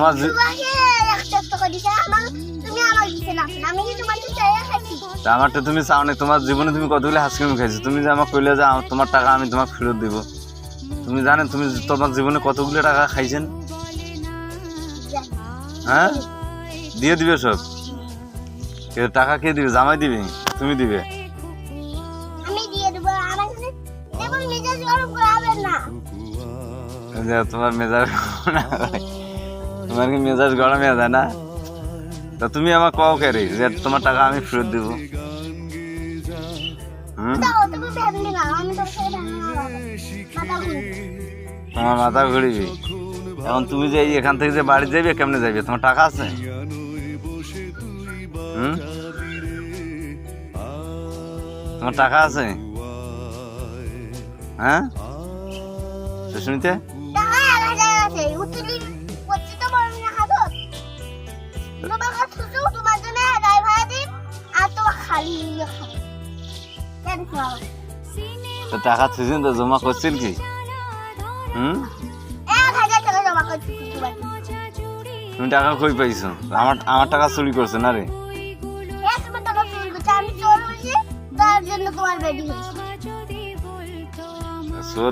তোমার আমারটা তুমি চাও না, তোমার জীবনে তুমি কতগুলো হাসক্রিম খাইছো, তুমি যে আমাকে কইলে যে তোমার টাকা আমি তোমাকে ফেরত দিব, তুমি জানেন তুমি তোমার জীবনে কতগুলো টাকা খাইছেন? হ্যাঁ, দিয়ে দিবে সব। টাকা কে দিবে? জামাই দিবে? তুমি দিবে? তোমার মেজাজ তোমার কি মেজাজ গরম হয়ে যায় না? তা তুমি আমার কও কে রে যে তোমার টাকা আমি ফেরত দিব? তোমার মাথা ঘুরিবি এখন। তুমি যে এখান থেকে যে বাড়ি যাবে কেমনে যাবে? তোমার টাকা আছে? তোমার টাকা আছে? হ্যাঁ, শুনতে টাকা থুইছেন তো জমা করছেন কি? তুমি টাকা কই পাইছো? আমার টাকা চুরি করছে না রে?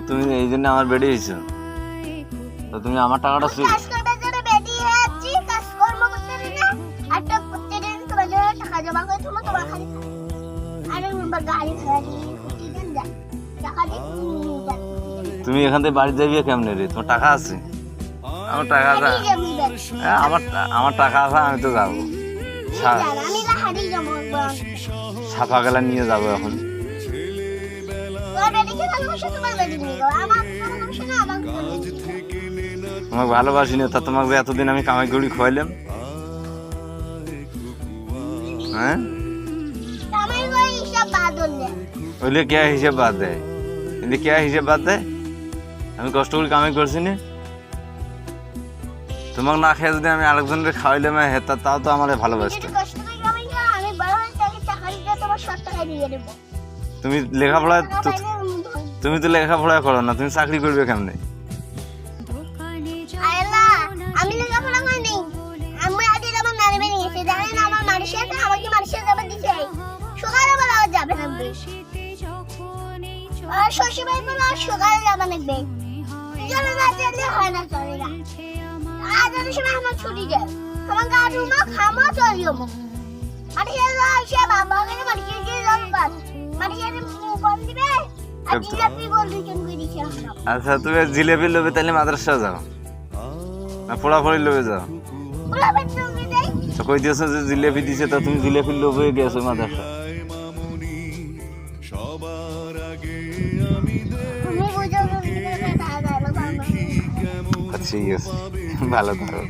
তুমি এই জন্য আমার বেডি হয়েছো, তো তুমি আমার টাকাটা চুরি। তুমি এখান থেকে বাড়ি যাবি কেমনে রে? তোমার টাকা আছে? আমার টাকা আছে, আমার টাকা আছে, আমি তো যাবো। ছাপা গেলা নিয়ে যাবো এখন। তোমাকে ভালোবাসি না, তা তোমাকে এতদিন আমি কামাই করি খাওয়াইলাম। হ্যাঁ, ওইলে কে হিসেব বাদ দেয়? কিন্তু কে হিসেব বাদ দেয়? আমি কষ্ট করে কামাই করছি না। তোমাকে না খেয়ে যদি আমি আরেকজনের খাওয়াইলাম, তাও তো আমার ভালোবাসতো। তুমি লেখাপড়া, তুমি তো লেখাপড়া করো না, তুমি চাকরি করবে কেমনে? আমি লেখাপড়া করিনি, আমি আগে আমার নানি বাড়ি গেছি, জানেন আমার মালয়েশিয়া আমাকে মালয়েশিয়া যাবে দিছে, সকালবেলা যাবে না, আর শ্বশুরবাড়ি বলে সকালে যাবে লাগবে, চলে না যেতে হয় না, চলে না। আজ অনেক সময় আমার ছুটি যায়, আমার গা ধুমো খামো চলিও মালয়েশিয়া এসে বাবা ওখানে মালয়েশিয়া গিয়ে যাবো, মালয়েশিয়া ফোন দিবে আর জিলাপি বলবি কেন করে দিচ্ছে। আচ্ছা, তুমি জিলাপি লোভে তাহলে মাদ্রাসা যাও না পড়াপড়ি লোভে যাও? কই দিয়েছো যে জিলাপি দিছে, তা তুমি জিলাপির লোভে গেছো মাদ্রাসা? ঠিক আছে, ভালো থাকো।